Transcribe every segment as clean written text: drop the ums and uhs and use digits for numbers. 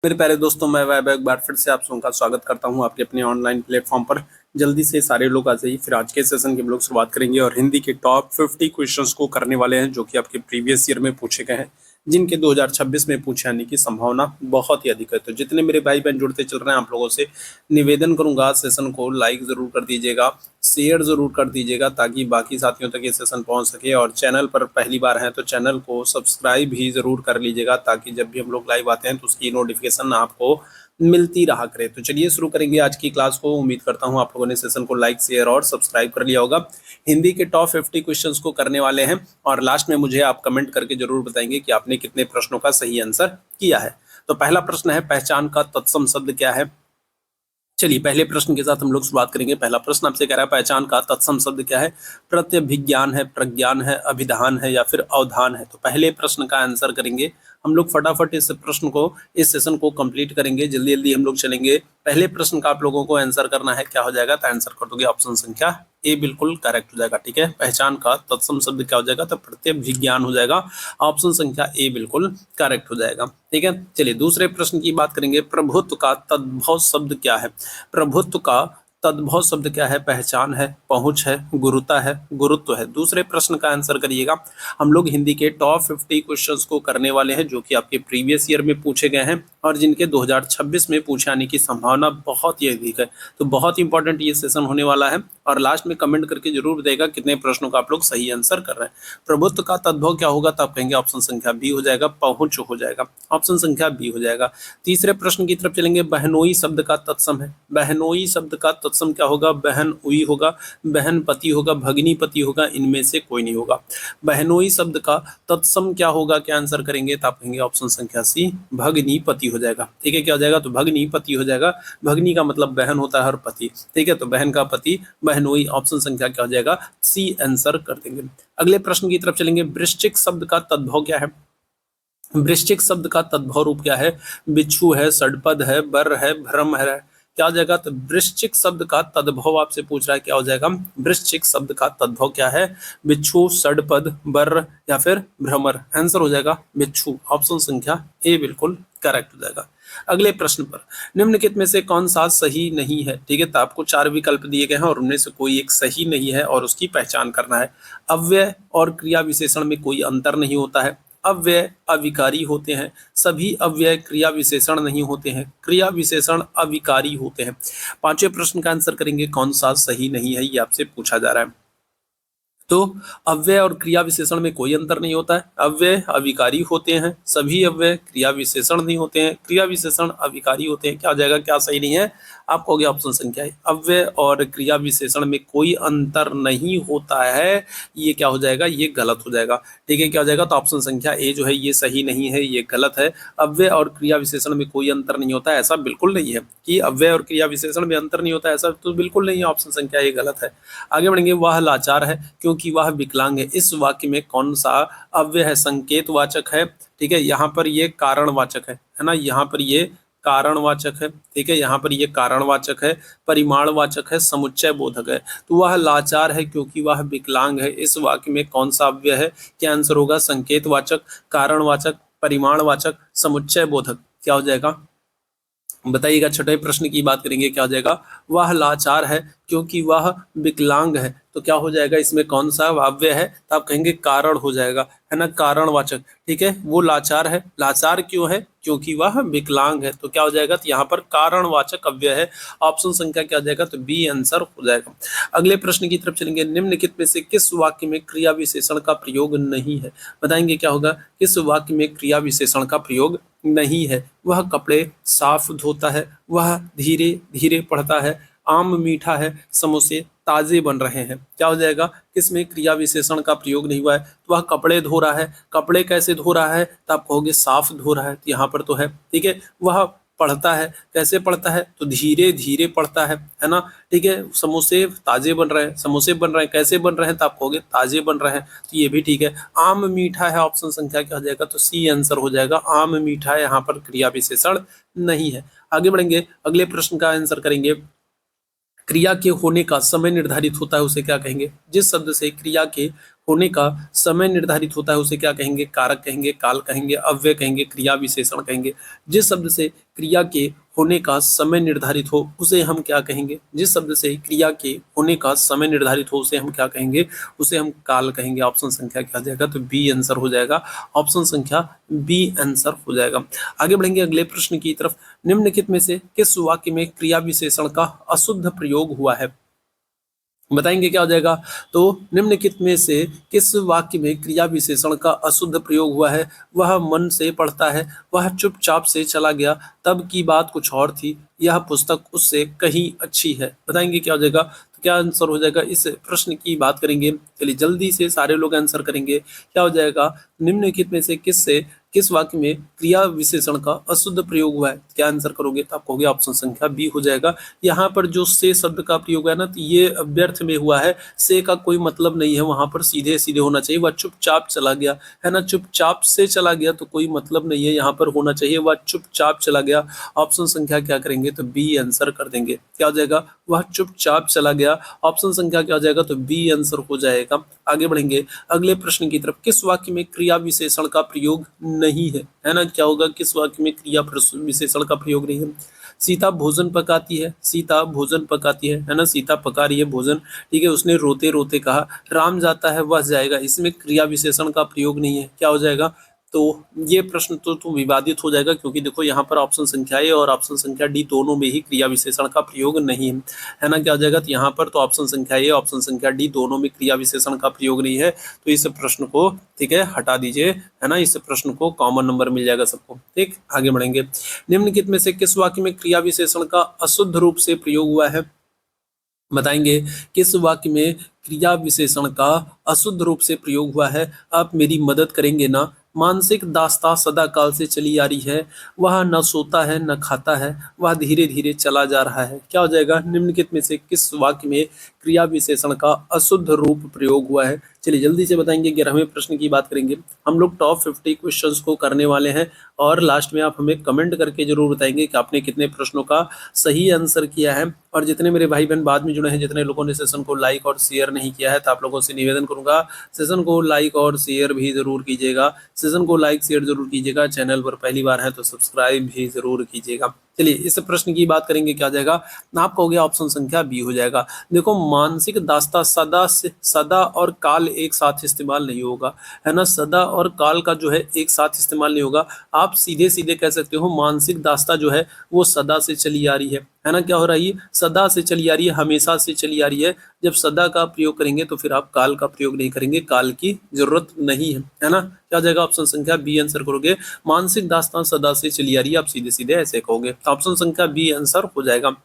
मेरे प्यारे दोस्तों, मैं वैभव एक बार फिर से आप सबका स्वागत करता हूं आपके अपने ऑनलाइन प्लेटफॉर्म पर। जल्दी से सारे लोग आ जाइए। फिर आज के सेशन की हम लोग शुरुआत करेंगे और हिंदी के टॉप 50 क्वेश्चंस को करने वाले हैं जो कि आपके प्रीवियस ईयर में पूछे गए हैं, जिनके 2026 में पूछे आने की संभावना बहुत ही अधिक है। तो जितने मेरे भाई बहन जुड़ते चल रहे हैं, आप लोगों से निवेदन करूंगा, सेशन को लाइक जरूर कर दीजिएगा, शेयर जरूर कर दीजिएगा ताकि बाकी साथियों तक ये सेशन पहुंच सके। और चैनल पर पहली बार हैं तो चैनल को सब्सक्राइब भी जरूर कर लीजिएगा ताकि जब भी हम लोग लाइव आते हैं तो उसकी नोटिफिकेशन आपको मिलती रहा करे। तो चलिए शुरू करेंगे आज की क्लास को। उम्मीद करता हूं आप लोगों ने सेशन को लाइक, शेयर और सब्सक्राइब कर लिया होगा। हिंदी के टॉप 50 क्वेश्चंस को करने वाले हैं और लास्ट में मुझे आप कमेंट करके जरूर बताएंगे कि आपने कितने प्रश्नों का सही आंसर किया है। तो पहला प्रश्न है, पहचान का तत्सम शब्द क्या है। चलिए पहले प्रश्न के साथ हम लोग शुरुआत करेंगे। पहला प्रश्न आपसे कह रहा है, पहचान का तत्सम शब्द क्या है। प्रत्यभिज्ञान है, प्रज्ञान है, अभिधान है या फिर अवधान है। तो पहले प्रश्न का आंसर करेंगे हम लोग। फटाफट इस प्रश्न को, इस सेशन को कंप्लीट करेंगे, जल्दी जल्दी हम लोग चलेंगे। पहले प्रश्न का आप लोगों को आंसर करना है, क्या हो जाएगा। तो आंसर कर दोगे ऑप्शन संख्या ए, बिल्कुल करेक्ट हो जाएगा। ठीक है, पहचान का तत्सम शब्द क्या हो जाएगा, तो प्रत्यभिज्ञान हो जाएगा। ऑप्शन संख्या ए बिल्कुल करेक्ट हो जाएगा। ठीक है, चलिए दूसरे प्रश्न की बात करेंगे। प्रभुत्व का तद्भव शब्द क्या है। प्रभुत्व का तद्भव शब्द क्या है। पहचान है, पहुंच है, गुरुता है, गुरुत्व है। दूसरे प्रश्न का आंसर करिएगा। हम लोग हिंदी के टॉप 50 क्वेश्चंस को करने वाले हैं जो कि आपके प्रीवियस ईयर में पूछे गए हैं और जिनके 2026 में पूछे आने की संभावना बहुत ही अधिक है। तो बहुत इंपॉर्टेंट ये सेशन होने वाला है और लास्ट में कमेंट करके जरूर बताइएगा कितने प्रश्नों का आप लोग सही आंसर कर रहे हैं। प्रभुत्व का तद्भव क्या होगा, तो आप कहेंगे ऑप्शन संख्या बी हो जाएगा, पहुंच हो जाएगा। ऑप्शन संख्या बी हो जाएगा। तीसरे प्रश्न की तरफ चलेंगे। बहनोई शब्द का तत्सम है। बहनोई शब्द का तत्सम क्या होगा। बहन उई होगा, बहन पति होगा, भगनी पति होगा, इनमें से कोई नहीं होगा। बहनोई शब्द का तत्सम क्या होगा, क्या आंसर करेंगे, तो आप कहेंगे ऑप्शन संख्या सी, भगनी पति हो जाएगा। ठीक है, क्या हो जाएगा, तो भगनी पति हो जाएगा। भगनी का मतलब बहन होता है और पति। ठीक है, तो बहन का पति बहनोई। ऑप्शन संख्या क्या हो जाएगा, सी आंसर कर देंगे। अगले प्रश्न की तरफ चलेंगे। वृश्चिक शब्द का तद्भव क्या है। वृश्चिक शब्द का तद्भव रूप क्या है। बिच्छू है, षडपद है, बर है, भ्रम है। क्या हो जाएगा, तो वृश्चिक शब्द का तद्भव आपसे पूछ रहा है, क्या हो जाएगा। वृश्चिक शब्द का तद्भव क्या है। बिच्छू, षडपद, बर या फिर भ्रमर। आंसर हो जाएगा बिच्छू। ऑप्शन संख्या ए बिल्कुल करेक्ट हो जाएगा। अगले प्रश्न पर, निम्नलिखित में से कौन सा सही नहीं है। ठीक है, तो आपको 4 विकल्प दिए गए हैं और उनमें से कोई एक सही नहीं है और उसकी पहचान करना है। अव्यय और क्रिया विशेषण में कोई अंतर नहीं होता है। अव्यय अविकारी होते हैं। सभी अव्यय क्रिया विशेषण नहीं होते हैं। क्रिया विशेषण अविकारी होते हैं। पांचवें प्रश्न का आंसर करेंगे, कौन सा सही नहीं है, ये आपसे पूछा जा रहा है। तो अव्यय और क्रिया विशेषण में कोई अंतर नहीं होता है। अव्यय अविकारी होते हैं, सभी अव्यय क्रिया विशेषण नहीं होते हैं, क्रिया विशेषण अविकारी होते हैं। क्या हो जाएगा, क्या सही नहीं है, आपको हो गया ऑप्शन संख्या है। अव्यय और क्रिया विशेषण में कोई अंतर नहीं होता है, ये क्या हो जाएगा, ये गलत हो जाएगा। ठीक है, क्या हो जाएगा, तो ऑप्शन संख्या ए जो है ये सही नहीं है, ये गलत है। अव्यय और क्रिया विशेषण में कोई अंतर नहीं होता है, ऐसा बिल्कुल नहीं है कि अव्यय और क्रिया विशेषण में अंतर नहीं होता है, ऐसा तो बिल्कुल नहीं है। ऑप्शन संख्या ए गलत है। आगे बढ़ेंगे। वह लाचार है क्योंकि वह विकलांग है। इस वाक्य में कौन सा अव्यय है, संकेतवाचक है। ठीक है, यहाँ पर ये कारणवाचक है ना, यहाँ पर ये कारणवाचक है। ठीक है, यहाँ पर ये कारणवाचक है, परिमाणवाचक है, समुच्चय बोधक है। तो वह लाचार है क्योंकि वह विकलांग है। इस वाक्य में कौन सा अव्यय है, क्या आंसर होगा, संकेतवाचक, कारणवाचक, परिमाणवाचक, समुच्चय बोधक। क्या हो जाएगा बताइएगा। छठे प्रश्न की बात करेंगे, क्या हो जाएगा, वह लाचार है क्योंकि वह विकलांग है। तो क्या हो जाएगा, इसमें कौन सा अव्यय है, तो आप कहेंगे कारण हो जाएगा, है ना, कारणवाचक। ठीक है, वो लाचार है, लाचार क्यों है, क्योंकि वह विकलांग है। तो क्या हो जाएगा, तो यहाँ पर कारणवाचक अव्यय है। ऑप्शन संख्या क्या हो जाएगा, तो बी आंसर हो जाएगा। अगले प्रश्न की तरफ चलेंगे। निम्नलिखित में से किस वाक्य में क्रिया विशेषण का प्रयोग नहीं है। बताएंगे क्या होगा, किस वाक्य में क्रिया विशेषण का प्रयोग नहीं है। वह कपड़े साफ धोता है, वह धीरे धीरे पढ़ता है, आम मीठा है, समोसे ताजे बन रहे हैं। क्या हो जाएगा, किसमें क्रिया विशेषण का प्रयोग नहीं हुआ है। तो वह कपड़े धो रहा है, कपड़े कैसे धो रहा है, तो आप कहोगे साफ धो रहा है, तो यहाँ पर तो है। ठीक है, वह पढ़ता है, कैसे पढ़ता है, तो धीरे धीरे पढ़ता है ना। ठीक है, समोसे ताजे बन रहे हैं, समोसे बन रहे हैं, कैसे बन रहे हैं, तो आप कहोगे ताजे बन रहे हैं, तो ये भी ठीक है। आम मीठा है, ऑप्शन संख्या क्या हो जाएगा, तो सी आंसर हो जाएगा। आम मीठा है, यहाँ पर क्रिया विशेषण नहीं है। आगे बढ़ेंगे, अगले प्रश्न का आंसर करेंगे। क्रिया के होने का समय निर्धारित होता है उसे क्या कहेंगे। जिस शब्द से क्रिया के होने का समय निर्धारित होता है उसे क्या कहेंगे, कारक कहेंगे, काल कहेंगे, अव्यय कहेंगे, क्रिया विशेषण कहेंगे। जिस शब्द से क्रिया के होने का समय निर्धारित हो उसे हम क्या कहेंगे? जिस शब्द से क्रिया के होने का समय निर्धारित हो उसे हम क्या कहेंगे? उसे हम काल कहेंगे। ऑप्शन संख्या क्या आ जाएगा? तो बी आंसर हो जाएगा। ऑप्शन संख्या बी आंसर हो जाएगा। आगे बढ़ेंगे अगले प्रश्न की तरफ। निम्नलिखित में से किस वाक्य में क्रिया विशेषण का अशुद्ध प्रयोग हुआ है? बताएंगे क्या हो जाएगा? तो निम्नलिखित में से किस वाक्य में क्रिया विशेषण का अशुद्ध प्रयोग हुआ है? वह मन से पढ़ता है, वह चुपचाप से चला गया, तब की बात कुछ और थी, यह पुस्तक उससे कहीं अच्छी है। बताएंगे क्या हो जाएगा? तो क्या आंसर हो जाएगा? इस प्रश्न की बात करेंगे। चलिए जल्दी से सारे लोग आंसर करेंगे। क्या हो जाएगा? निम्नलिखित में से किस वाक्य में क्रिया विशेषण का अशुद्ध प्रयोग हुआ है? क्या आंसर करोगे? तो आपको हो गया ऑप्शन संख्या बी हो जाएगा। यहाँ पर जो से शब्द का प्रयोग है ना, तो ये व्यर्थ में हुआ है। से का कोई मतलब नहीं है, वहां पर सीधे सीधे होना चाहिए। वह चुपचाप चला गया, है ना, चुपचाप से चला गया तो कोई मतलब नहीं है, यहाँ पर होना चाहिए वह चुपचाप चला गया। ऑप्शन संख्या क्या करेंगे? तो बी आंसर कर देंगे। क्या हो जाएगा? वह चुपचाप चला गया। ऑप्शन संख्या क्या हो जाएगा? तो बी आंसर हो जाएगा। आगे बढ़ेंगे अगले प्रश्न की तरफ। किस वाक्य में क्रिया विशेषण का प्रयोग नहीं है ना? क्या होगा? किस वाक्य में क्रिया विशेषण का प्रयोग नहीं है? सीता भोजन पकाती है, सीता भोजन पकाती है ना, सीता पका रही है भोजन, ठीक है। उसने रोते रोते कहा, राम जाता है वह जाएगा, इसमें क्रिया विशेषण का प्रयोग नहीं है। क्या हो जाएगा? तो ये प्रश्न तो विवादित हो जाएगा, क्योंकि देखो यहाँ पर ऑप्शन संख्या ए और ऑप्शन संख्या डी दोनों में ही क्रिया विशेषण का प्रयोग नहीं है ना। क्या हो जाएगा? तो यहाँ पर तो ऑप्शन संख्या ए ऑप्शन संख्या डी दोनों में क्रिया विशेषण का प्रयोग नहीं है, तो इस प्रश्न को, ठीक है, हटा दीजिए, है ना। इस प्रश्न को कॉमन नंबर मिल जाएगा सबको। ठीक, आगे बढ़ेंगे। निम्नलिखित में से किस वाक्य में क्रिया विशेषण का अशुद्ध रूप से प्रयोग हुआ है? बताएंगे किस वाक्य में क्रिया विशेषण का अशुद्ध रूप से प्रयोग हुआ है? आप मेरी मदद करेंगे ना। मानसिक दास्ता सदा काल से चली आ रही है, वह न सोता है न खाता है, वह धीरे धीरे चला जा रहा है। क्या हो जाएगा? निम्नलिखित में से किस वाक्य में क्रिया विशेषण का अशुद्ध रूप प्रयोग हुआ है? चलिए जल्दी से बताएंगे। 11वें प्रश्न की बात करेंगे। हम लोग टॉप 50 क्वेश्चंस को करने वाले हैं, और लास्ट में आप हमें कमेंट करके जरूर बताएंगे कि आपने कितने प्रश्नों का सही आंसर किया है। और जितने मेरे भाई बहन बाद में जुड़े हैं, जितने लोगों ने सेशन को लाइक और शेयर नहीं किया है, तो आप लोगों से निवेदन करूंगा सेशन को लाइक और शेयर भी जरूर कीजिएगा। सेशन को लाइक शेयर जरूर कीजिएगा। चैनल पर पहली बार है तो सब्सक्राइब भी जरूर कीजिएगा। चलिए इस प्रश्न की बात करेंगे। क्या जाएगा? आपका हो गया ऑप्शन संख्या बी हो जाएगा। देखो, मानसिक दास्ता सदा और काल एक साथ इस्तेमाल नहीं होगा, है ना। सदा और काल का जो है एक साथ इस्तेमाल नहीं होगा। आप सीधे सीधे कह सकते हो मानसिक दास्ता जो है वो सदा से चली आ रही है ना। क्या हो रही है? सदा से चली आ रही है, हमेशा से चली आ रही है। जब सदा का प्रयोग करेंगे तो फिर आप काल का प्रयोग नहीं करेंगे, काल की जरूरत नहीं है ना। क्या जाएगा? ऑप्शन संख्या बी आंसर करोगे। मानसिक दास्तान सदा से चली आ रही है, आप सीधे सीधे ऐसे कहोगे। ऑप्शन संख्या बी आंसर हो जाएगा।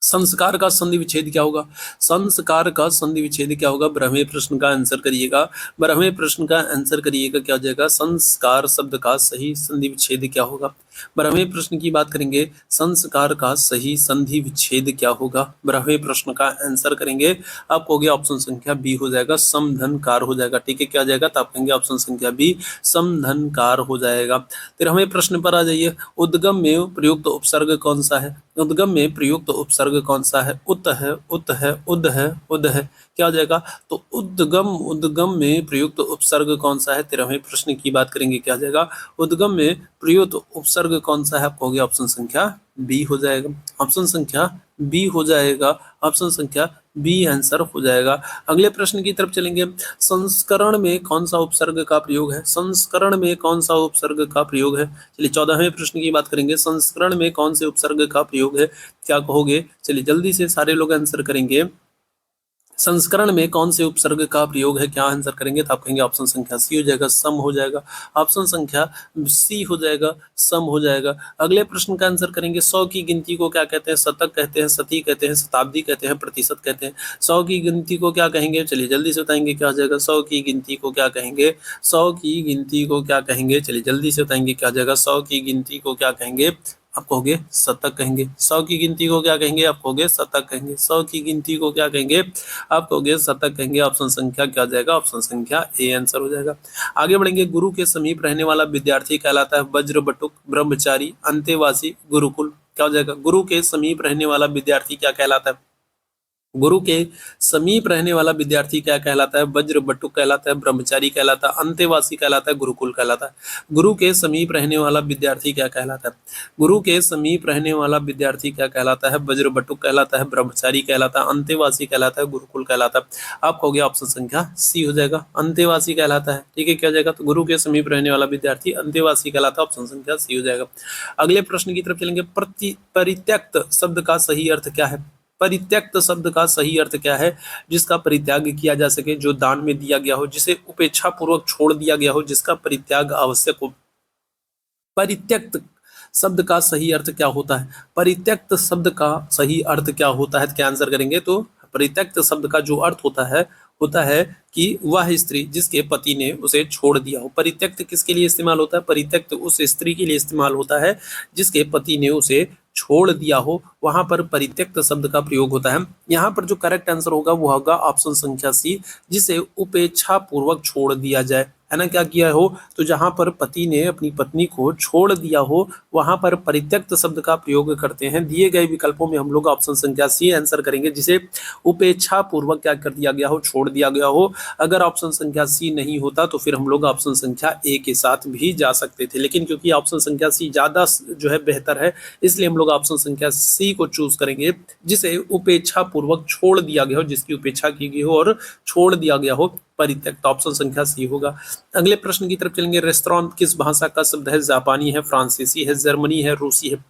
संस्कार का संधि विच्छेद क्या होगा? संस्कार का संधि विच्छेद क्या होगा? 12वें प्रश्न का आंसर करिएगा। 12वें प्रश्न का आंसर करिएगा। क्या हो जाएगा? संस्कार शब्द का सही संधि विच्छेद क्या होगा? 12वें प्रश्न की बात करेंगे। संस्कार का सही संधि विच्छेद क्या होगा? 12वें प्रश्न का आंसर करेंगे। आपको हो गया ऑप्शन संख्या बी हो जाएगा, समधनकार हो जाएगा। ठीक है, क्या जाएगा? तो आप कहेंगे ऑप्शन संख्या बी, समधनकार हो जाएगा। 13वें प्रश्न पर आ जाइए। उद्गम में प्रयुक्त उपसर्ग कौन सा है? उद्गम में प्रयुक्त उपसर्ग कौन सा है? उत है, उत है, उद है, उद है। क्या हो जाएगा? तो उद्गम में प्रयुक्त उपसर्ग कौन सा है? 13वें प्रश्न की बात करेंगे। क्या हो जाएगा? उद्गम में प्रयुक्त उपसर्ग कौन सा है? आपको हो गया ऑप्शन संख्या बी हो जाएगा। ऑप्शन संख्या बी हो जाएगा। ऑप्शन संख्या बी आंसर हो जाएगा। अगले प्रश्न की तरफ चलेंगे। संस्करण में कौन सा उपसर्ग का प्रयोग है? संस्करण में कौन सा उपसर्ग का प्रयोग है? चलिए 14वें प्रश्न की बात करेंगे। संस्करण में कौन से उपसर्ग का प्रयोग है? क्या कहोगे? चलिए जल्दी से सारे लोग आंसर करेंगे। संस्करण में कौन से उपसर्ग का प्रयोग है? क्या आंसर करेंगे? तो आप कहेंगे ऑप्शन संख्या सी हो जाएगा, सम हो जाएगा। ऑप्शन संख्या सी हो जाएगा, सम हो जाएगा। अगले प्रश्न का आंसर करेंगे। 100 की गिनती को क्या कहते हैं? शतक कहते हैं, सती कहते हैं, शताब्दी कहते हैं, प्रतिशत कहते हैं। 100 की गिनती को क्या कहेंगे? चलिए जल्दी से बताएंगे। क्या हो जाएगा? 100 की गिनती को क्या कहेंगे? 100 की गिनती को क्या कहेंगे? चलिए जल्दी से बताएंगे। क्या हो जाएगा? 100 की गिनती को क्या कहेंगे? आप कहोगे शतक कहेंगे। 100 की गिनती को क्या कहेंगे? आप कहोगे शतक कहेंगे। 100 की गिनती को क्या कहेंगे? आप कहोगे शतक कहेंगे। ऑप्शन संख्या क्या हो जाएगा? ऑप्शन संख्या ए आंसर हो जाएगा। आगे बढ़ेंगे। गुरु के समीप रहने वाला विद्यार्थी कहलाता है वज्र बटुक, ब्रह्मचारी, अंतेवासी, गुरुकुल। क्या हो जाएगा? गुरु के समीप रहने वाला विद्यार्थी क्या कहलाता है? गुरु के समीप रहने वाला विद्यार्थी क्या कहलाता है? वज्र बटुक कहलाता है, ब्रह्मचारी कहलाता है, अंतेवासी कहलाता है, गुरुकुल कहलाता है। गुरु के समीप रहने वाला विद्यार्थी क्या कहलाता है? गुरु के समीप रहने वाला विद्यार्थी क्या कहलाता है? वज्र बटुक कहलाता है, ब्रह्मचारी कहलाता है, अंतेवासी कहलाता है, गुरुकुल कहलाता है। आपका हो गया ऑप्शन संख्या सी हो जाएगा, अंतेवासी कहलाता है। ठीक है, क्या हो जाएगा? तो गुरु के समीप रहने वाला विद्यार्थी अंतेवासी कहलाता है, ऑप्शन संख्या सी हो जाएगा। अगले प्रश्न की तरफ चलेंगे। परित्यक्त शब्द का सही अर्थ क्या है? परित्यक्त शब्द का सही अर्थ क्या है? जिसका परित्याग किया जा सके, जो दान में दिया गया हो, जिसे उपेक्षा पूर्वक छोड़ दिया गया हो, जिसका परित्याग आवश्यक हो। परित्यक्त शब्द का सही अर्थ क्या होता है? परित्यक्त शब्द का सही अर्थ क्या होता है? क्या आंसर करेंगे? तो परित्यक्त शब्द का जो अर्थ होता है कि वह स्त्री जिसके पति ने उसे छोड़ दिया हो। परित्यक्त किसके लिए इस्तेमाल होता है? परित्यक्त उस स्त्री के लिए इस्तेमाल होता है जिसके पति ने उसे छोड़ दिया हो, वहां पर परित्यक्त शब्द का प्रयोग होता है। यहाँ पर जो करेक्ट आंसर होगा वो होगा ऑप्शन संख्या सी, जिसे उपेक्षा पूर्वक छोड़ दिया जाए, है ना। क्या किया हो? तो जहां पर पति ने अपनी पत्नी को छोड़ दिया हो वहां पर परित्यक्त शब्द का प्रयोग करते हैं। दिए गए विकल्पों में हम लोग ऑप्शन संख्या सी आंसर करेंगे, जिसे उपेक्षा पूर्वक क्या कर दिया गया हो? छोड़ दिया गया हो। अगर ऑप्शन संख्या सी नहीं होता तो फिर हम लोग ऑप्शन संख्या ए के साथ भी जा सकते थे, लेकिन क्योंकि ऑप्शन संख्या सी ज्यादा जो है बेहतर है, इसलिए हम लोग ऑप्शन संख्या सी को चूज करेंगे, जिसे उपेक्षा पूर्वक छोड़ दिया गया हो, जिसकी उपेक्षा की गई हो और छोड़ दिया गया हो। परित्यक्त, ऑप्शन संख्या सी होगा। अगले प्रश्न की तरफ चलेंगे। रेस्टोरेंट किस भाषा का शब्द है? जापानी है, फ्रांसीसी है, जर्मनी है, रूसी है।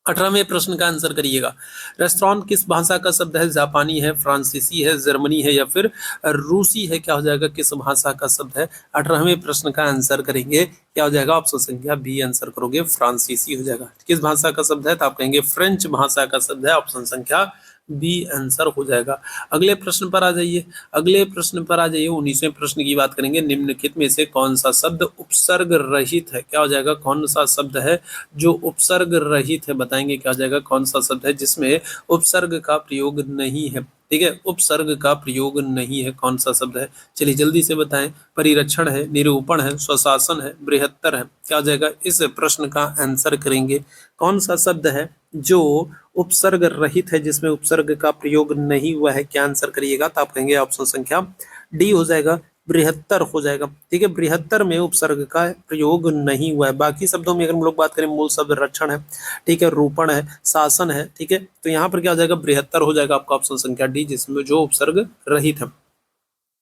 18वें प्रश्न का आंसर करिएगा। रेस्टोरेंट किस भाषा का शब्द है? जापानी है, फ्रांसीसी है, जर्मनी है या फिर रूसी है? क्या हो जाएगा? किस भाषा का शब्द है? 18वें प्रश्न का आंसर करेंगे, क्या हो जाएगा? ऑप्शन संख्या बी आंसर करोगे, फ्रांसीसी हो जाएगा। किस भाषा का शब्द है? तो आप कहेंगे फ्रेंच भाषा का शब्द है, ऑप्शन संख्या बी आंसर हो जाएगा। अगले प्रश्न पर आ जाइए। अगले प्रश्न पर आ जाइए। 19वें प्रश्न की बात करेंगे। निम्नलिखित में से कौन सा शब्द उपसर्ग रहित है? क्या हो जाएगा? कौन सा शब्द है जो उपसर्ग रहित है? बताएंगे क्या हो जाएगा? कौन सा शब्द है जिसमें उपसर्ग का प्रयोग नहीं है? ठीक है, उपसर्ग का प्रयोग नहीं है, कौन सा शब्द है? चलिए जल्दी से बताएं। परिरक्षण है, निरूपण है, स्वशासन है, बृहत्तर है। क्या हो जाएगा? इस प्रश्न का आंसर करेंगे। कौन सा शब्द है जो उपसर्ग रहित है, जिसमें उपसर्ग का प्रयोग नहीं हुआ है? क्या आंसर करिएगा? तो आप कहेंगे ऑप्शन संख्या डी हो जाएगा, बृहत्तर हो जाएगा। ठीक है, बृहत्तर में उपसर्ग का प्रयोग नहीं हुआ है। बाकी शब्दों में अगर हम लोग बात करें, मूल शब्द रक्षण है, ठीक है, रूपण है, शासन है, ठीक है, तो यहाँ पर क्या हो जाएगा? बृहत्तर हो जाएगा आपका ऑप्शन संख्या डी, जिसमें जो उपसर्ग रहित है।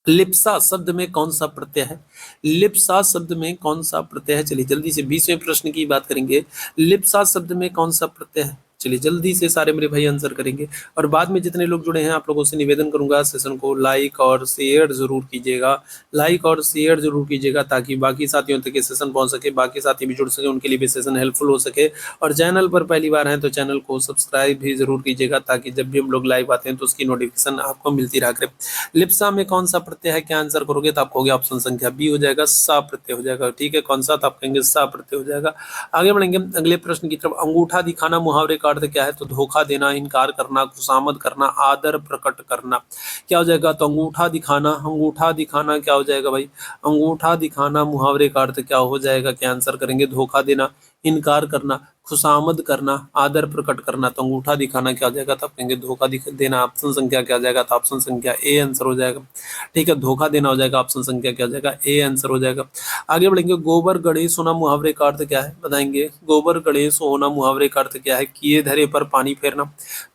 लिप्सा शब्द में कौन सा प्रत्यय है? लिप्सा शब्द में कौन सा प्रत्यय है? चलिए जल्दी से 20वें प्रश्न की बात करेंगे। लिप्सा शब्द में कौन सा प्रत्यय है? चलिए जल्दी से सारे मेरे भाई आंसर करेंगे। और बाद में जितने लोग जुड़े हैं आप लोगों से निवेदन करूंगा, सेशन को लाइक और शेयर जरूर कीजिएगा। लाइक और शेयर जरूर कीजिएगा ताकि बाकी साथियों तक ये सेशन पहुंच सके, बाकी साथी भी जुड़ सके, उनके लिए भी सेशन हेल्पफुल हो सके। और चैनल पर पहली बार हैं तो चैनल को सब्सक्राइब भी जरूर कीजिएगा, ताकि जब भी हम लोग लाइव आते हैं तो उसकी नोटिफिकेशन आपको मिलती रहा करे। लिप्सा में कौन सा प्रत्यय है? क्या आंसर करोगे? तो आपको हो गया ऑप्शन संख्या बी हो जाएगा, सा प्रत्यय हो जाएगा। ठीक है, कौन सा? तो आप कहेंगे सा प्रत्यय हो जाएगा। आगे बढ़ेंगे अगले प्रश्न की तरफ। अंगूठा दिखाना मुहावरे का अर्थ क्या है? तो धोखा देना, इनकार करना, खुशामद करना, आदर प्रकट करना। क्या हो जाएगा? तो अंगूठा दिखाना, अंगूठा दिखाना क्या हो जाएगा भाई? अंगूठा दिखाना मुहावरे का अर्थ क्या हो जाएगा? क्या आंसर करेंगे? धोखा देना, इनकार करना, खुशामद करना, आदर प्रकट करना। तो अंगूठा दिखाना क्या हो जाएगा? तब कहेंगे धोखा देना। ऑप्शन संख्या क्या हो जाएगा? तो ऑप्शन संख्या ए आंसर हो जाएगा। ठीक है, धोखा देना हो जाएगा, ऑप्शन संख्या क्या हो जाएगा? ए आंसर हो जाएगा। आगे बढ़ेंगे। गोबर गणेश होना मुहावरे का अर्थ क्या है? बताएंगे। गोबर गणेश होना मुहावरे का अर्थ क्या है? किए धरे पर पानी फेरना,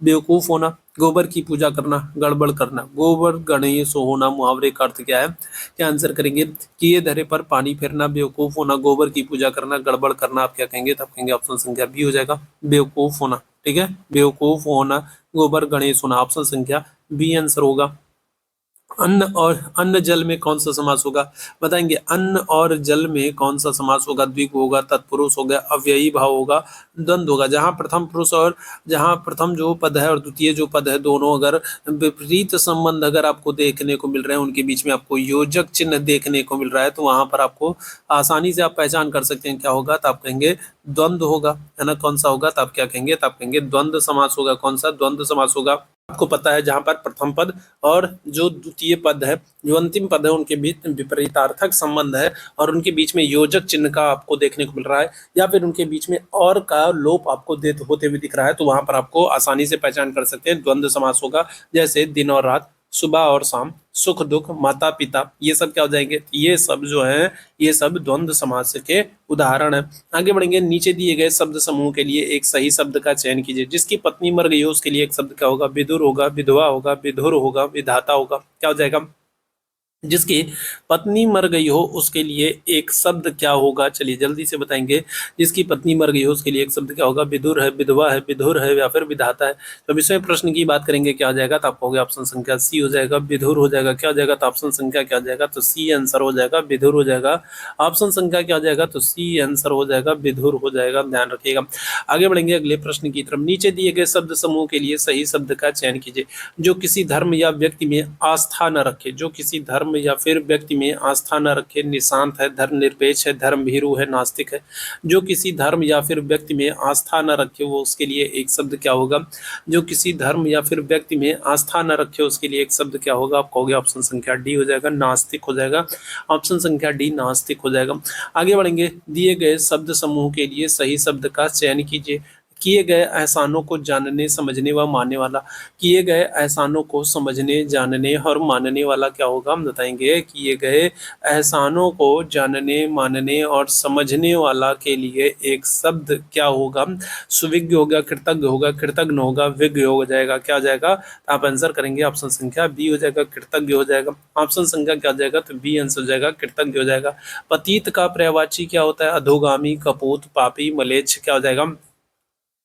बेवकूफ होना, गोबर की पूजा करना, गड़बड़ करना। गोबर गणेश होना मुहावरे का अर्थ क्या है? क्या आंसर करेंगे? किए धरे पर पानी फेरना, बेवकूफ होना, गोबर की पूजा करना, गड़बड़ करना। आप क्या कहेंगे? तब कहेंगे ऑप्शन संख्या बी हो जाएगा, बेवकूफ होना। ठीक है, बेवकूफ होना, गोबर गणेश होना, ऑप्शन संख्या बी आंसर होगा। अन्न और अन्न जल में कौन सा समास होगा? बताएंगे। अन्न और जल में कौन सा समास होगा? द्विगु होगा, तत्पुरुष होगा, अव्ययी भाव होगा, द्वंद्व होगा। जहां प्रथम पुरुष और जहां प्रथम जो पद है और द्वितीय जो पद है, दोनों अगर विपरीत संबंध अगर आपको देखने को मिल रहे हैं, उनके बीच में आपको योजक चिन्ह देखने को मिल रहा है, तो वहां पर आपको आसानी से आप पहचान कर सकते हैं क्या होगा? तो आप कहेंगे द्वंद्व होगा, है ना। कौन सा होगा? तो आप क्या कहेंगे? तो आप कहेंगे द्वंद्व समास होगा। कौन सा? द्वंद्व समास होगा। आपको पता है जहां पर प्रथम पद और जो द्वितीय पद है, जो अंतिम पद है, उनके बीच विपरीतार्थक संबंध है और उनके बीच में योजक चिन्ह का आपको देखने को मिल रहा है या फिर उनके बीच में और का लोप आपको होते हुए दिख रहा है, तो वहां पर आपको आसानी से पहचान कर सकते हैं द्वंद्व समास होगा। जैसे दिन और रात, सुबह और शाम, सुख दुख, माता पिता, ये सब क्या हो जाएंगे, ये सब जो है ये सब द्वंद्व समास के उदाहरण है। आगे बढ़ेंगे, नीचे दिए गए शब्द समूह के लिए एक सही शब्द का चयन कीजिए। जिसकी पत्नी मर गई हो उसके लिए एक शब्द क्या होगा, विदुर होगा, विधवा होगा, विधुर होगा, विधाता होगा, क्या हो जाएगा। जिसकी पत्नी मर गई हो उसके लिए एक शब्द क्या होगा, चलिए जल्दी से बताएंगे। जिसकी पत्नी मर गई हो उसके लिए एक शब्द क्या होगा, विदुर है, विधवा है, विधुर है या फिर विधाता है। तो विषय प्रश्न की बात करेंगे क्या हो जाएगा, तो आपको ऑप्शन संख्या सी हो जाएगा, विधुर हो जाएगा। क्या हो जाएगा, तो ऑप्शन संख्या क्या हो जाएगा, तो सी आंसर हो जाएगा, विधुर हो जाएगा। ऑप्शन संख्या क्या हो जाएगा, तो सी आंसर हो जाएगा, विधुर हो जाएगा, ध्यान रखिएगा। आगे बढ़ेंगे अगले प्रश्न की तरफ। नीचे दिए गए शब्द समूह के लिए सही शब्द का चयन कीजिए। जो किसी धर्म या व्यक्ति में आस्था न रखे, जो किसी धर्म या फिर व्यक्ति में आस्था न रखे, निशांत है, धर्मनिरपेक्ष है, धर्मभीरु है, नास्तिक है। जो किसी धर्म या फिर व्यक्ति में आस्था न रखे वो उसके लिए एक शब्द क्या होगा, जो किसी धर्म या फिर व्यक्ति में आस्था न रखे उसके लिए एक शब्द क्या होगा, आप कहोगे ऑप्शन संख्या डी हो जाएगा, नास्तिक हो जाएगा। ऑप्शन संख्या डी नास्तिक हो जाएगा। आगे बढ़ेंगे, दिए गए शब्द समूह के लिए सही शब्द का चयन कीजिए। किए गए एहसानों को जानने, समझने व मानने वाला। किए गए एहसानों को समझने, जानने और मानने वाला क्या होगा, हम बताएंगे। किए गए एहसानों को जानने, मानने और समझने वाला के लिए एक शब्द क्या होगा, सुविज्ञ होगा, कृतज्ञ होगा, कृतज्ञ होगा, विज्ञ हो जाएगा। क्या हो जाएगा, तो आप आंसर करेंगे ऑप्शन संख्या बी हो जाएगा, कृतज्ञ हो जाएगा। ऑप्शन संख्या क्या हो जाएगा, तो बी आंसर हो जाएगा, कृतज्ञ हो जाएगा। पतित का पर्यायवाची क्या होता है, अधोगामी, कपूत, पापी, मलेच्छ, क्या हो जाएगा।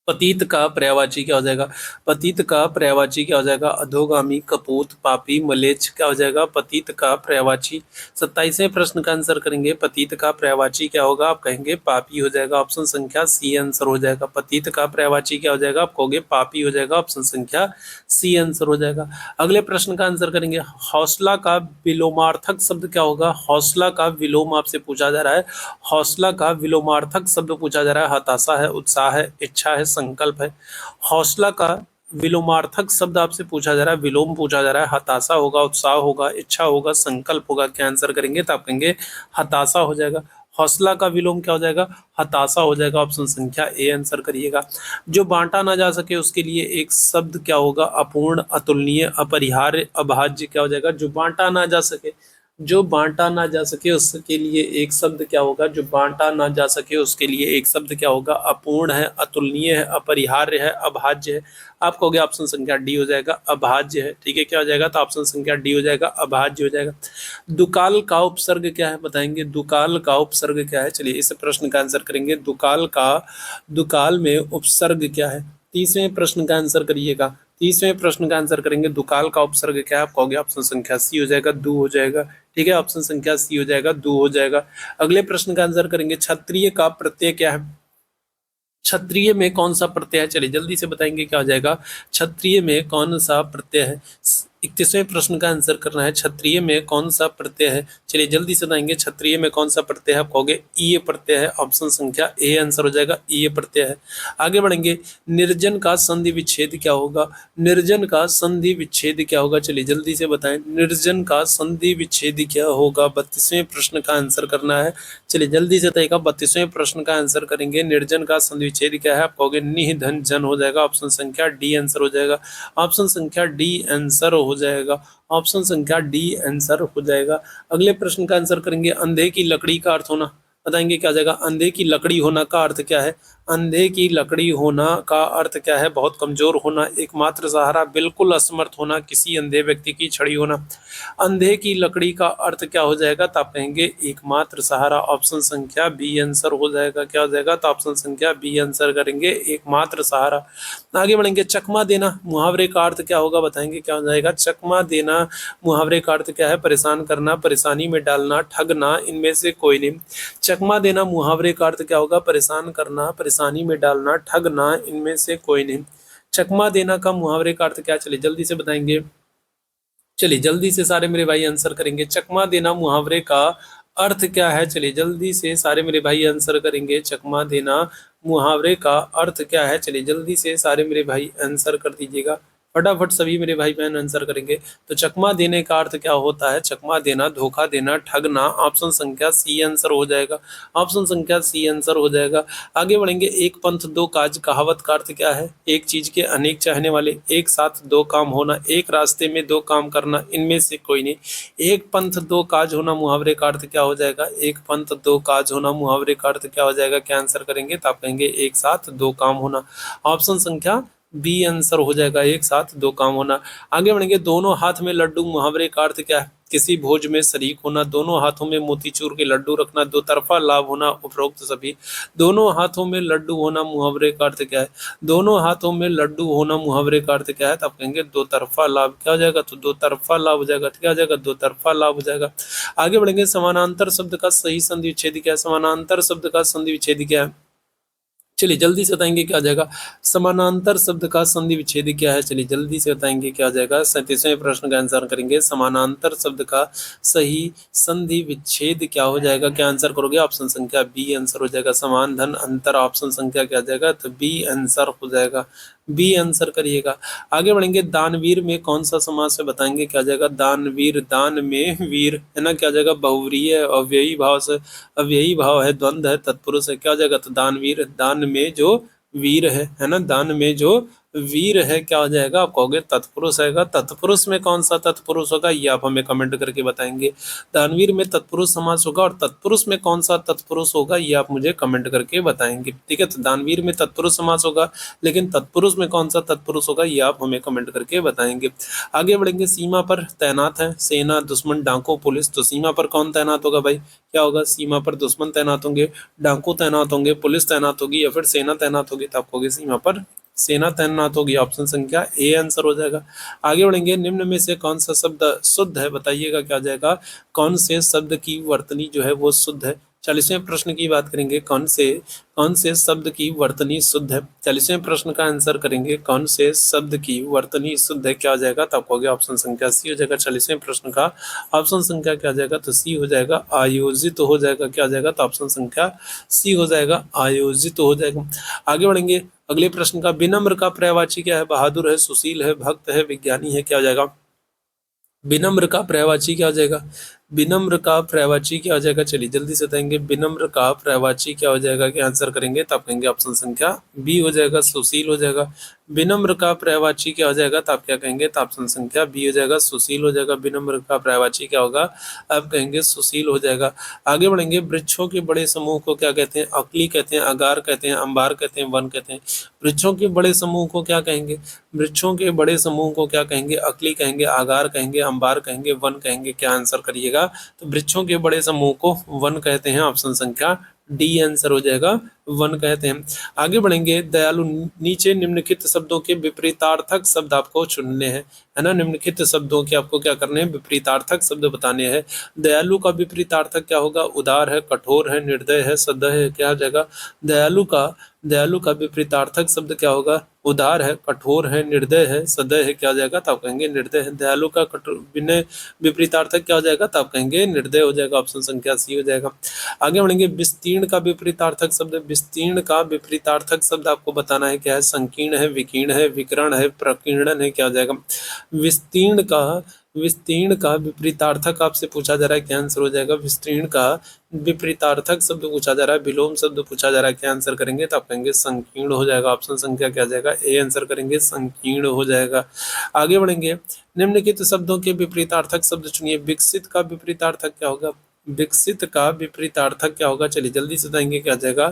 पतित का पर्यायवाची क्या हो जाएगा, पतित का पर्यायवाची क्या हो जाएगा, अधोगामी, कपूत, पापी, मलेच्छ, क्या हो जाएगा, पतित का पर्यायवाची। 27वें प्रश्न का आंसर करेंगे, पतित का पर्यायवाची क्या होगा, आप कहेंगे पापी हो जाएगा। ऑप्शन संख्या सी आंसर हो जाएगा। पतित का पर्यायवाची क्या हो जाएगा, आप कहोगे पापी हो जाएगा। ऑप्शन संख्या सी आंसर हो जाएगा। अगले प्रश्न का आंसर करेंगे, हौसला का विलोमार्थक शब्द क्या होगा। हौसला का विलोम आपसे पूछा जा रहा है। हौसला का विलोमार्थक शब्द पूछा जा रहा है। हताशा है, उत्साह है, इच्छा है, संकल्प है। हौसला का विलोमार्थक शब्द आपसे पूछा जा रहा है, विलोम पूछा जा रहा है। हताशा होगा, उत्साह होगा, इच्छा होगा, संकल्प होगा, क्या आंसर करेंगे, तो आप कहेंगे हताशा हो जाएगा। हौसला का विलोम क्या हो जाएगा, हताशा हो जाएगा। ऑप्शन संख्या ए आंसर करिएगा। जो बांटा ना जा सके उसके लिए एक शब्द क्या होगा, अपूर्ण, अतुलनीय, अपरिहार्य, अभाज्य, क्या हो जाएगा। जो बांटा ना जा सके, जो बांटा ना जा सके उसके लिए एक शब्द क्या होगा, जो बांटा ना जा सके उसके लिए एक शब्द क्या होगा, अपूर्ण है, अतुलनीय है, अपरिहार्य है, अभाज्य है। आप कहोगे ऑप्शन संख्या डी हो जाएगा, अभाज्य है। ठीक है, क्या हो जाएगा, तो ऑप्शन संख्या डी हो जाएगा, अभाज्य हो जाएगा। दुकाल का उपसर्ग क्या है, बताएंगे। दुकाल का उपसर्ग क्या है, चलिए इस प्रश्न का आंसर करेंगे। दुकाल में उपसर्ग क्या है। 30वें प्रश्न का आंसर करिएगा। 30वें प्रश्न का आंसर करेंगे, दुकाल का उपसर्ग क्या है, आप कहोगे ऑप्शन संख्या सी हो जाएगा, दू हो जाएगा। ठीक है, ऑप्शन संख्या सी हो जाएगा, दू हो जाएगा। अगले प्रश्न का आंसर करेंगे, क्षत्रिय का प्रत्यय क्या है। क्षत्रिय में कौन सा प्रत्यय है, चलिए जल्दी से बताएंगे क्या हो जाएगा। क्षत्रिय में कौन सा प्रत्यय है। 31वें प्रश्न का आंसर करना है, क्षत्रिय में कौन सा प्रत्यय है। चलिए जल्दी से बताएंगे, क्षत्रिय में कौन सा प्रत्यय है, आप कहोगे ई प्रत्यय है। ऑप्शन संख्या ए आंसर हो जाएगा, ई प्रत्यय है। आगे बढ़ेंगे, निर्जन का संधि विच्छेद क्या होगा। निर्जन का संधि विच्छेद क्या होगा, चलिए जल्दी से बताएं। निर्जन का संधि विच्छेद क्या होगा, 32वें प्रश्न का आंसर करना है। चलिए जल्दी से बताइएगा, 32वें प्रश्न का आंसर करेंगे। निर्जन का संधि विच्छेद क्या है, आप कहोगे निह धन जन हो जाएगा। ऑप्शन संख्या डी आंसर हो जाएगा। ऑप्शन संख्या डी आंसर हो जाएगा। ऑप्शन संख्या डी आंसर हो जाएगा। अगले प्रश्न का आंसर करेंगे, अंधे की लकड़ी का अर्थ होना, बताएंगे क्या हो जाएगा। अंधे की लकड़ी होना का अर्थ क्या है। अंधे की लकड़ी होना का अर्थ क्या है, बहुत कमजोर होना, एकमात्र सहारा, बिल्कुल असमर्थ होना, किसी अंधे व्यक्ति की छड़ी होना। अंधे की लकड़ी का अर्थ क्या हो जाएगा, तो आप कहेंगे एकमात्र सहारा। ऑप्शन संख्या बी आंसर हो जाएगा। क्या हो जाएगा, तो ऑप्शन संख्या बी आंसर करेंगे, एकमात्र सहारा। आगे बढ़ेंगे, चकमा देना मुहावरे का अर्थ क्या होगा, बताएंगे क्या हो जाएगा। चकमा देना मुहावरे का अर्थ क्या है, परेशान करना, परेशानी में डालना, ठगना, इनमें से कोई नहीं। चकमा देना मुहावरे का अर्थ क्या होगा, परेशान करना, परेशानी में डालना, ठगना, इनमें से कोई नहीं। चकमा देना का मुहावरे का अर्थ क्या, चलिए जल्दी से बताएंगे। चलिए जल्दी से सारे मेरे भाई आंसर करेंगे, चकमा देना मुहावरे का अर्थ क्या है। चलिए जल्दी से सारे मेरे भाई आंसर करेंगे, चकमा देना मुहावरे का अर्थ क्या है। चलिए जल्दी से सारे मेरे भाई आंसर कर दीजिएगा। फटाफट सभी मेरे भाई बहन आंसर करेंगे। तो चकमा देने का अर्थ क्या होता है? चकमा देना, धोखा देना, ठगना। ऑप्शन संख्या सी आंसर हो जाएगा। ऑप्शन संख्या सी आंसर हो जाएगा। आगे बढ़ेंगे। एक पंथ दो काज कहावत का अर्थ क्या है? एक चीज के अनेक चाहने वाले, एक साथ दो काम होना, एक रास्ते में दो काम करना, इनमें से कोई नहीं। एक पंथ दो काज होना मुहावरे का अर्थ क्या हो जाएगा? एक पंथ दो काज होना मुहावरे का अर्थ क्या हो जाएगा? क्या आंसर करेंगे? तो आप कहेंगे एक साथ दो काम होना। ऑप्शन संख्या बी आंसर हो जाएगा, एक साथ दो काम होना। आगे बढ़ेंगे। दोनों हाथ में लड्डू मुहावरे का अर्थ क्या है? किसी भोज में शरीक होना, दोनों हाथों में मोतीचूर के लड्डू रखना, दो तरफा लाभ होना, उपरोक्त सभी। दोनों हाथों में लड्डू होना मुहावरे का अर्थ क्या है? दोनों हाथों में लड्डू होना मुहावरे का अर्थ क्या है? तो आप कहेंगे दो तरफा लाभ। क्या हो जाएगा? तो दो तरफा लाभ हो जाएगा। क्या हो जाएगा? दो तरफा लाभ हो जाएगा। आगे बढ़ेंगे। समानांतर शब्द का सही संधि विच्छेद क्या है? समानांतर शब्द का संधि विच्छेद क्या है? चलिए जल्दी से बताएंगे क्या आ जाएगा। समानांतर शब्द का संधि विच्छेद क्या है? चलिए जल्दी से बताएंगे क्या आ जाएगा। 37वें प्रश्न का आंसर करेंगे। समानांतर शब्द का सही संधि विच्छेद क्या हो जाएगा? क्या आंसर करोगे? ऑप्शन संख्या बी आंसर हो जाएगा। समान धन अंतर। ऑप्शन संख्या क्या आ जाएगा? तो बी आंसर हो जाएगा। बी आंसर करिएगा। आगे बढ़ेंगे। दानवीर में कौन सा समास है? बताएंगे क्या आ जाएगा। दानवीर, दान में वीर है ना, क्या आ जाएगा? बहुव्रीहि है, अव्ययी भाव से, अव्ययी भाव है, द्वंद्व है, तत्पुरुष है। क्या हो जाएगा? तो दानवीर, दान में जो वीर है ना, दान में जो वीर है, क्या हो जाएगा? आप कहोगे तत्पुरुष आएगा। तत्पुरुष में कौन सा तत्पुरुष होगा? ये आप हमें कमेंट करके बताएंगे। दानवीर में तत्पुरुष समास होगा, और तत्पुरुष में कौन सा तत्पुरुष होगा? ये आप मुझे कमेंट करके बताएंगे। ठीक है, तो दानवीर में तत्पुरुष समास होगा, लेकिन तत्पुरुष में कौन सा तत्पुरुष होगा? ये आप हमें कमेंट करके बताएंगे। आगे बढ़ेंगे। सीमा पर तैनात है सेना, दुश्मन, डांको, पुलिस। तो सीमा पर कौन तैनात होगा भाई? क्या होगा? सीमा पर दुश्मन तैनात होंगे, डाकू तैनात होंगे, पुलिस तैनात होगी, या फिर सेना तैनात होगी। तो आपको सीमा पर सेना तैनात होगी। ऑप्शन संख्या ए आंसर हो जाएगा। आगे बढ़ेंगे। निम्न में से कौन सा शब्द शुद्ध है? बताइएगा क्या आ जाएगा। कौन से शब्द की वर्तनी जो है वो शुद्ध है? 40वें प्रश्न की बात करेंगे। कौन से शब्द की वर्तनी शुद्ध है? 40वें प्रश्न का आंसर करेंगे। कौन से शब्द की वर्तनी शुद्ध है? क्या आ जाएगा? तो आपको ऑप्शन संख्या सी हो जाएगा। 40वें प्रश्न का ऑप्शन संख्या क्या आ जाएगा? तो सी हो जाएगा। आयोजित हो जाएगा। क्या आ जाएगा? तो ऑप्शन संख्या सी हो जाएगा। आयोजित हो जाएगा। आगे बढ़ेंगे। अगले प्रश्न का। विनम्र का पर्यायवाची क्या है? बहादुर है, सुशील है, भक्त है, विज्ञानी है। क्या हो जाएगा? विनम्र का पर्यायवाची क्या हो जाएगा? विनम्र का पर्यायवाची क्या हो जाएगा? चलिए जल्दी से बताएंगे। विनम्र का पर्यायवाची क्या हो जाएगा? क्या आंसर करेंगे? तो आप कहेंगे ऑप्शन संख्या बी हो जाएगा। सुशील हो जाएगा। विनम्र का पर्यायवाची क्या हो जाएगा? तो आप क्या कहेंगे? तो ऑप्शन संख्या बी हो जाएगा। सुशील हो जाएगा। विनम्र का पर्यायवाची क्या होगा? आप कहेंगे सुशील हो जाएगा। आगे बढ़ेंगे। वृक्षों के बड़े समूह को क्या कहते हैं? अकली कहते हैं, अगार कहते हैं, अंबार कहते हैं, वन कहते हैं। वृक्षों के बड़े समूह को क्या कहेंगे? वृक्षों के बड़े समूह को क्या कहेंगे? अकली कहेंगे, आगार कहेंगे, अंबार कहेंगे, वन कहेंगे। क्या आंसर करिएगा? तो वृक्षों के बड़े समूह को वन कहते हैं। ऑप्शन संख्या डी आंसर हो जाएगा। वन कहते हैं। आगे बढ़ेंगे। दयालु। नीचे निम्नलिखित शब्दों के विपरीतार्थक शब्द आपको चुनने हैं, है ना। निम्नलिखित शब्दों के आपको क्या करने हैं? विपरीतार्थक शब्द बताने हैं। दयालु का विपरीतार्थक क्या होगा? उदार है, कठोर है, निर्दय है, सदय है। क्या हो जाएगा? दयालु का विपरीतार्थक शब्द क्या होगा? उदार है, कठोर है, निर्दय है, सदय है। क्या हो जाएगा? तो आप कहेंगे निर्दय है। दयालु का विनय विपरीतार्थक क्या हो जाएगा? तो आप कहेंगे निर्दय हो जाएगा। ऑप्शन संख्या सी हो जाएगा। आगे बढ़ेंगे। विस्तीर्ण का विपरीतार्थक शब्द। विस्तीर्ण का विपरीतार्थक शब्द आपको बताना है क्या है? संकीर्ण है, विकीर्ण है, विकर्ण है, प्रकीर्णन है। क्या हो जाएगा? विस्तीर्ण का विपरीतार्थक आपसे पूछा जा रहा है। क्या आंसर हो जाएगा? विस्तीर्ण का विपरीतार्थक शब्द पूछा जा रहा है, विलोम शब्द पूछा जा रहा है। क्या आंसर करेंगे? तो आप कहेंगे संकीर्ण हो जाएगा। ऑप्शन संख्या क्या जाएगा? ए आंसर करेंगे। संकीर्ण हो जाएगा। आगे बढ़ेंगे। निम्नलिखित शब्दों के विपरीतार्थक शब्द चुनिए। विकसित का विपरीतार्थक क्या होगा? विकसित का विपरीतार्थक क्या होगा? चलिए जल्दी से बताएंगे क्या जाएगा।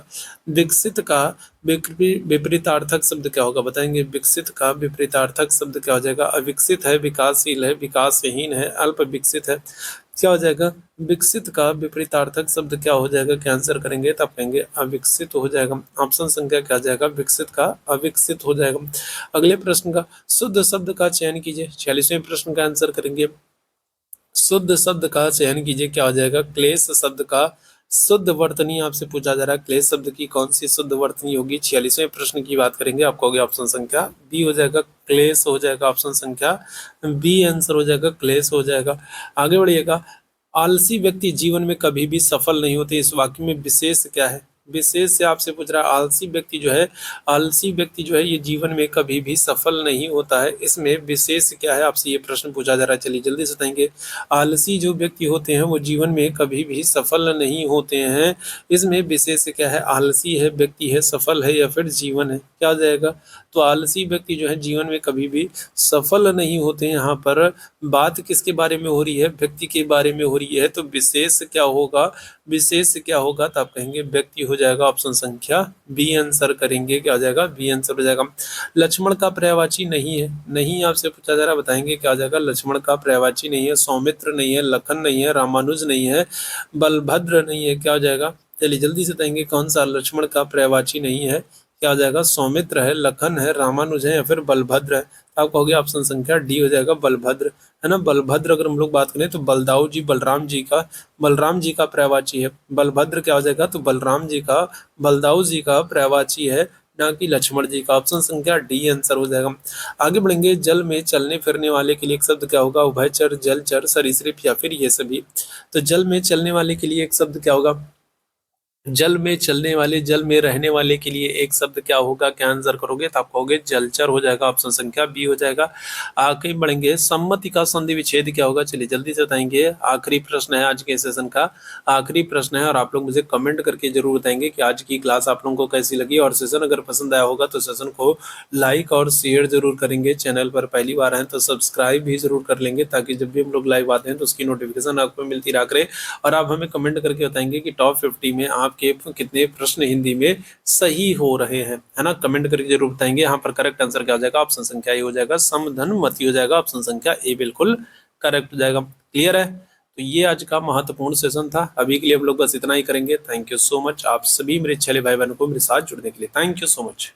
विकसित का विपरीतार्थक शब्द क्या होगा? बताएंगे। विकसित का विपरीतार्थक शब्द क्या हो जाएगा? अविकसित है, विकासशील है, विकासहीन है, अल्प विकसित है। क्या हो जाएगा? विकसित का विपरीतार्थक शब्द क्या हो जाएगा? क्या आंसर करेंगे? तो आप कहेंगे अविकसित हो जाएगा। ऑप्शन संख्या क्या जाएगा? विकसित का अविकसित हो जाएगा। अगले प्रश्न का। शुद्ध शब्द का चयन कीजिए। 46वें प्रश्न का आंसर करेंगे। शुद्ध शब्द का चयन कीजिए। क्या हो जाएगा? क्लेश शब्द का शुद्ध वर्तनी आपसे पूछा जा रहा है। क्लेश शब्द की कौन सी शुद्ध वर्तनी होगी? 46वें प्रश्न की बात करेंगे। आपको होगी ऑप्शन संख्या बी हो जाएगा। क्लेश हो जाएगा। ऑप्शन संख्या बी आंसर हो जाएगा। क्लेश हो जाएगा। आगे बढ़िएगा। आलसी व्यक्ति जीवन में कभी भी सफल नहीं होते। इस वाक्य में विशेष क्या है? विशेष से आपसे पूछ रहा है आलसी व्यक्ति जो है, आलसी व्यक्ति जो है ये जीवन में कभी भी सफल नहीं होता है। इसमें विशेष क्या है, आपसे ये प्रश्न पूछा जा रहा है। चलिए जल्दी से बताएंगे। आलसी जो व्यक्ति होते हैं वो जीवन में कभी भी सफल नहीं होते हैं। इसमें विशेष क्या है, आलसी है व्यक्ति है, सफल है या फिर जीवन है, क्या आ जाएगा? तो आलसी व्यक्ति जो है जीवन में कभी भी सफल नहीं होते। यहाँ पर बात किसके बारे में हो रही है, व्यक्ति के बारे में हो रही है। तो विशेष क्या होगा, विशेष क्या होगा, तो आप कहेंगे व्यक्ति हो जाएगा। ऑप्शन संख्या बी आंसर करेंगे, क्या हो जाएगा? बी आंसर हो जाएगा। लक्ष्मण का पर्यायवाची नहीं है, नहीं आपसे पूछा जा रहा है, बताएंगे क्या हो जाएगा? लक्ष्मण का पर्यायवाची नहीं है, सौमित्र नहीं है, लखन नहीं है, रामानुज नहीं है, बलभद्र नहीं है, क्या हो जाएगा? चलिए जल्दी से बताएंगे कौन सा लक्ष्मण का पर्यायवाची नहीं है, क्या हो जाएगा? सौमित्र है, लखन है, रामानुज है या फिर बलभद्र है। आप कहोगे ऑप्शन संख्या डी हो जाएगा, बलभद्र, है ना। बलभद्र अगर हम लोग बात करें तो बलदाऊ जी, बलराम जी का पर्यायवाची है। बलभद्र क्या हो जाएगा? तो बलराम जी का, बलदाऊ जी का पर्यायवाची है, ना कि लक्ष्मण जी का। ऑप्शन संख्या डी आंसर हो जाएगा। आगे बढ़ेंगे। जल में चलने फिरने वाले के लिए एक शब्द क्या होगा? उभयचर, जलचर, सरीसृप या फिर ये सभी। तो जल में चलने वाले के लिए एक शब्द क्या होगा? जल में चलने वाले, जल में रहने वाले के लिए एक शब्द क्या होगा? क्या आंसर करोगे? तो आप कहोगे जलचर हो जाएगा। ऑप्शन संख्या बी हो जाएगा। आगे बढ़ेंगे। सम्मति का संधि विच्छेद क्या होगा? चलिए जल्दी से बताएंगे। आखिरी प्रश्न है आज के सेशन का, आखिरी प्रश्न है और आप लोग मुझे कमेंट करके जरूर बताएंगे कि आज की क्लास आप लोगों को कैसी लगी। और सेशन अगर पसंद आया होगा तो सेशन को लाइक और शेयर जरूर करेंगे। चैनल पर पहली बार हैं तो सब्सक्राइब भी जरूर कर लेंगे, ताकि जब भी हम लोग लाइव आते हैं तो उसकी नोटिफिकेशन आपको मिलती रहा करे। और आप हमें कमेंट करके बताएंगे कि टॉप 50 में आपके कितने प्रश्न हिंदी में सही हो रहे हैं, है ना। कमेंट करके जरूर बताएंगे। यहाँ पर करेक्ट आंसर क्या हो जाएगा? ऑप्शन संख्या ए हो जाएगा, समधन मति हो जाएगा। ऑप्शन संख्या ए बिल्कुल करेक्ट हो जाएगा। क्लियर है? तो ये आज का महत्वपूर्ण सेशन था। अभी के लिए हम लोग बस इतना ही करेंगे। थैंक यू सो मच आप सभी मेरे अच्छे भाई बहनों को मेरे साथ जुड़ने के लिए। Thank you so much.